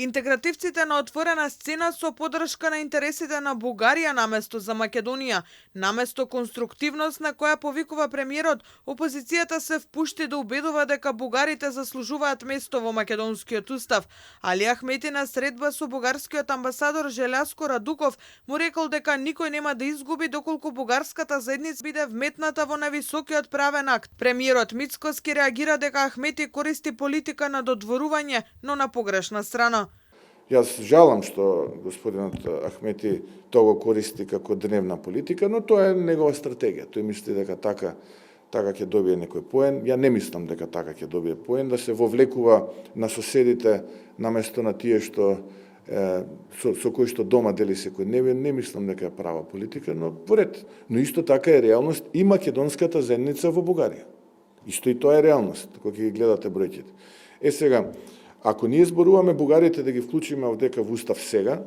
Интегративците на отворена сцена со поддршка на интересите на Бугарија наместо за Македонија, наместо конструктивност на која повикува премиерот, опозицијата се впушти да убедува дека бугарите заслужуваат место во македонскиот устав. Али Ахмети на средба со бугарскиот амбасадор Желјаско Радуков му рекол дека никој нема да изгуби доколку бугарската заедница биде вметната во највисокиот правен акт. Премиерот Мицкоски реагира дека Ахмети користи политика на додворување, но на погрешна страна. Јас жалам што господинот Ахмети тоа го користи како дневна политика, но тоа е негова стратегија. Тој мисли дека така ќе добие некој поен. Ја не мислам дека така ќе добие поен, да се вовлекува на соседите наместо на тие што со кои што дома дели секој дневен. Не мислам дека е права политика, но поред. Но исто така е реалност и македонската заедница во Бугарија. Исто и тоа е реалност, кога ќе ги гледате бројките. Сега, ако ние зборуваме бугарите да ги вклучиме овдека во устав сега,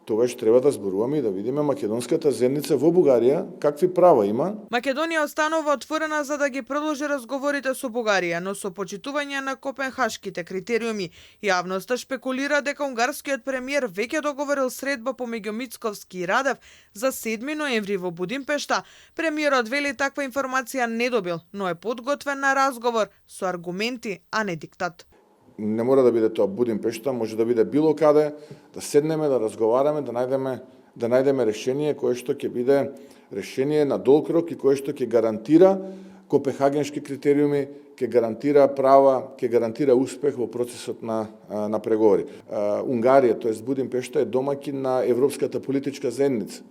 тогаш треба да зборуваме и да видиме македонската заедница во Бугарија какви права има. Македонија останува отворена за да ги продолжи разговорите со Бугарија, но со почитување на копенхашките критериуми. Јавноста шпекулира дека унгарскиот премиер веќе договорил средба помеѓу Мицковски и Радев за 7 ноември во Будимпешта. Премиерот вели таква информација не добил, но е подготвен на разговор со аргументи, а не диктат. Не мора да биде тоа Будимпешта, може да биде било каде, да седнеме, да разговараме, да најдеме решение кое што ќе биде решение на долг рок и кое што ќе гарантира копенхагенски критериуми, ќе гарантира права, ќе гарантира успех во процесот на преговори. Унгарија, тоест Будимпешта, е домаќин на Европската политичка заедница,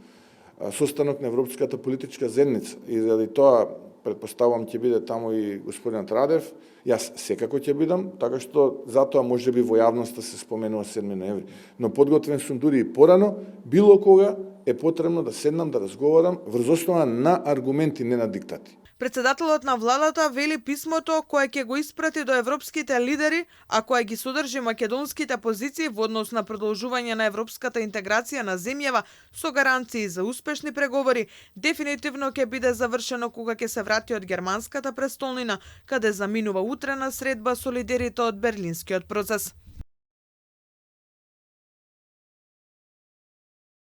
состанок на Европската политичка заедница. И заради тоа претпоставувам ќе биде таму и господинот Радев. Јас секако ќе бидам, така што затоа може би во јавноста се споменува 7 ноември. Но подготвен сум дури и порано, било кога е потребно да седнам да разговарам врз основа на аргументи, не на диктати. Председателот на владата вели писмото кое ќе го испрати до европските лидери, а кое ги содржи македонските позиции во однос на продолжување на европската интеграција на земјава со гаранции за успешни преговори, дефинитивно ќе биде завршено кога ќе се врати од германската престолнина, каде заминува утре на средба со лидерите од Берлинскиот процес.